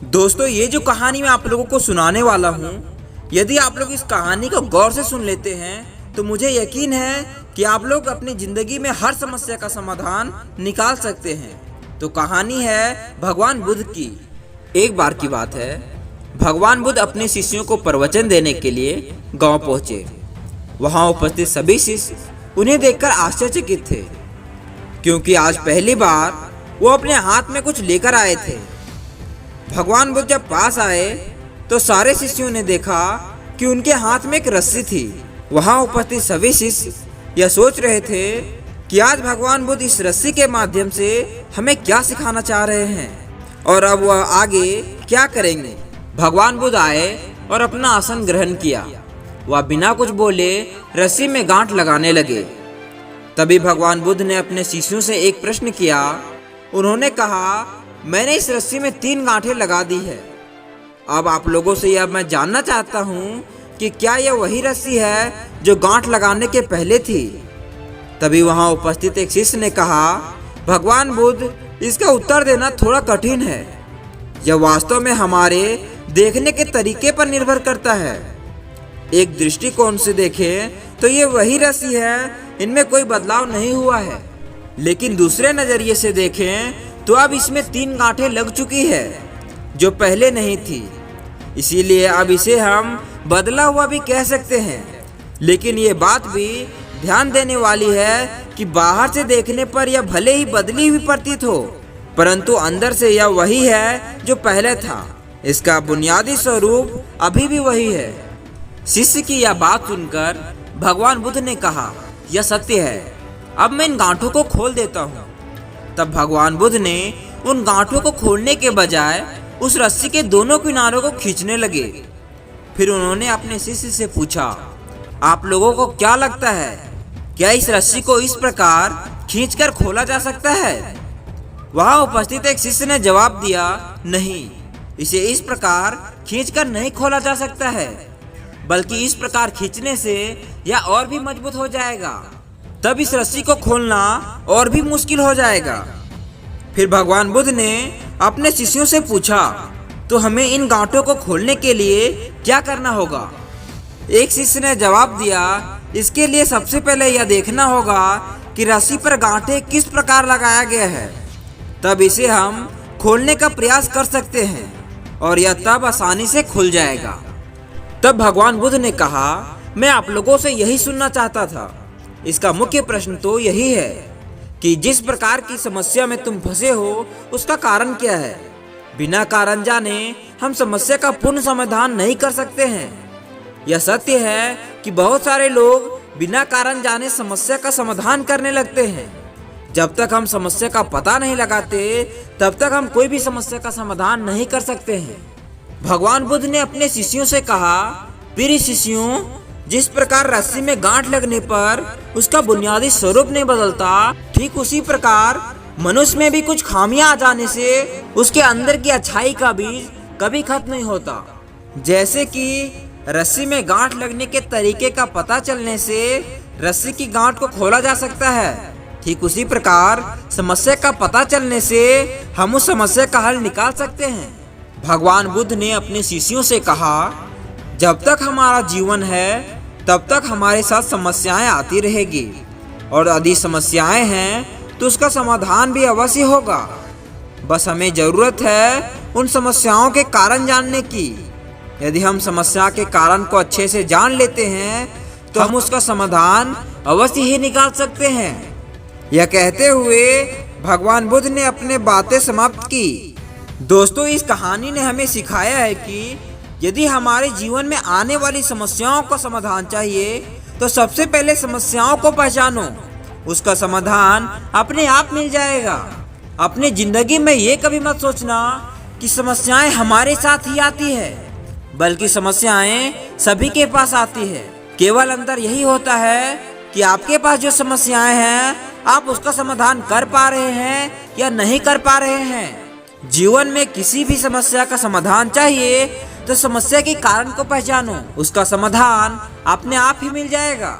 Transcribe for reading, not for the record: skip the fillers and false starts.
दोस्तों, ये जो कहानी मैं आप लोगों को सुनाने वाला हूँ, यदि आप लोग इस कहानी को गौर से सुन लेते हैं तो मुझे यकीन है कि आप लोग अपनी ज़िंदगी में हर समस्या का समाधान निकाल सकते हैं। तो कहानी है भगवान बुद्ध की। एक बार की बात है, भगवान बुद्ध अपने शिष्यों को प्रवचन देने के लिए गांव पहुंचे। वहां उपस्थित सभी शिष्य उन्हें देखकर आश्चर्यचकित थे, क्योंकि आज पहली बार वो अपने हाथ में कुछ लेकर आए थे। भगवान बुद्ध जब पास आए तो सारे शिष्यों ने देखा कि उनके हाथ में एक रस्सी थी। वहां उपस्थित सभी शिष्य यह सोच रहे थे कि आज भगवान बुद्ध इस रस्सी के माध्यम से हमें क्या सिखाना चाह रहे हैं और अब वह आगे क्या करेंगे। भगवान बुद्ध आए और अपना आसन ग्रहण किया। वह बिना कुछ बोले रस्सी में गांठ लगाने लगे। तभी भगवान बुद्ध ने अपने शिष्यों से एक प्रश्न किया। उन्होंने कहा, मैंने इस रस्सी में 3 गांठें लगा दी है। अब आप लोगों से यह मैं जानना चाहता हूँ कि क्या यह वही रस्सी है जो गांठ लगाने के पहले थी। तभी वहाँ उपस्थित एक शिष्य ने कहा, भगवान बुद्ध, इसका उत्तर देना थोड़ा कठिन है। यह वास्तव में हमारे देखने के तरीके पर निर्भर करता है। एक दृष्टिकोण से देखें तो ये वही रस्सी है, इनमें कोई बदलाव नहीं हुआ है। लेकिन दूसरे नज़रिए से देखें तो अब इसमें 3 गांठें लग चुकी है जो पहले नहीं थी। इसीलिए अब इसे हम बदला हुआ भी कह सकते हैं। लेकिन ये बात भी ध्यान देने वाली है कि बाहर से देखने पर यह भले ही बदली हुई प्रतीत हो, परंतु अंदर से यह वही है जो पहले था। इसका बुनियादी स्वरूप अभी भी वही है। शिष्य की यह बात सुनकर भगवान बुद्ध ने कहा, यह सत्य है, अब मैं इन गांठों को खोल देता हूँ। तब भगवान बुद्ध ने उन गांठों को खोलने के बजाय उस रस्सी के दोनों किनारों को खींचने लगे। फिर उन्होंने अपने शिष्य से पूछा, आप लोगों को क्या लगता है, क्या इस रस्सी को इस प्रकार खींचकर खोला जा सकता है? वहां उपस्थित एक शिष्य ने जवाब दिया, नहीं, इसे इस प्रकार खींचकर नहीं खोला जा सकता है, बल्कि इस प्रकार खींचने से यह और भी मजबूत हो जाएगा। तब इस रस्सी को खोलना और भी मुश्किल हो जाएगा। फिर भगवान बुद्ध ने अपने शिष्यों से पूछा, तो हमें इन गांठों को खोलने के लिए क्या करना होगा? एक शिष्य ने जवाब दिया, इसके लिए सबसे पहले यह देखना होगा कि रस्सी पर गांठें किस प्रकार लगाया गया है। तब इसे हम खोलने का प्रयास कर सकते हैं और यह तब आसानी से खुल जाएगा। तब भगवान बुद्ध ने कहा, मैं आप लोगों से यही सुनना चाहता था। इसका मुख्य प्रश्न तो यही है कि जिस प्रकार की समस्या में तुम फंसे हो उसका कारण क्या है। बिना कारण जाने हम समस्या का पूर्ण समाधान नहीं कर सकते हैं। यह सत्य है कि बहुत सारे लोग बिना कारण जाने समस्या का समाधान करने लगते हैं। जब तक हम समस्या का पता नहीं लगाते तब तक हम कोई भी समस्या का समाधान नहीं कर सकते हैं। भगवान बुद्ध ने अपने शिष्यों से कहा, प्रिय शिष्यों, जिस प्रकार रस्सी में गांठ लगने पर उसका बुनियादी स्वरूप नहीं बदलता, ठीक उसी प्रकार मनुष्य में भी कुछ खामियां आ जाने से उसके अंदर की अच्छाई का बीज कभी खत्म नहीं होता। जैसे कि रस्सी में गांठ लगने के तरीके का पता चलने से रस्सी की गांठ को खोला जा सकता है, ठीक उसी प्रकार समस्या का पता चलने से हम उस समस्या का हल निकाल सकते हैं। भगवान बुद्ध ने अपने शिष्यों से कहा, जब तक हमारा जीवन है तब तक हमारे साथ समस्याएं आती रहेगी, और यदि समस्याएं हैं तो उसका समाधान भी अवश्य होगा। बस हमें जरूरत है उन समस्याओं के कारण जानने की। यदि हम समस्या के कारण को अच्छे से जान लेते हैं तो हम उसका समाधान अवश्य ही निकाल सकते हैं। यह कहते हुए भगवान बुद्ध ने अपने बातें समाप्त की। दोस्तों, इस कहानी ने हमें सिखाया है कि यदि हमारे जीवन में आने वाली समस्याओं का समाधान चाहिए तो सबसे पहले समस्याओं को पहचानो, उसका समाधान अपने आप मिल जाएगा। अपनी जिंदगी में ये कभी मत सोचना कि समस्याएं हमारे साथ ही आती है, बल्कि समस्याएं सभी के पास आती है। केवल अंतर यही होता है कि आपके पास जो समस्याएं हैं आप उसका समाधान कर पा रहे हैं या नहीं कर पा रहे हैं। जीवन में किसी भी समस्या का समाधान चाहिए तो समस्या के कारण को पहचानो, उसका समाधान अपने आप ही मिल जाएगा।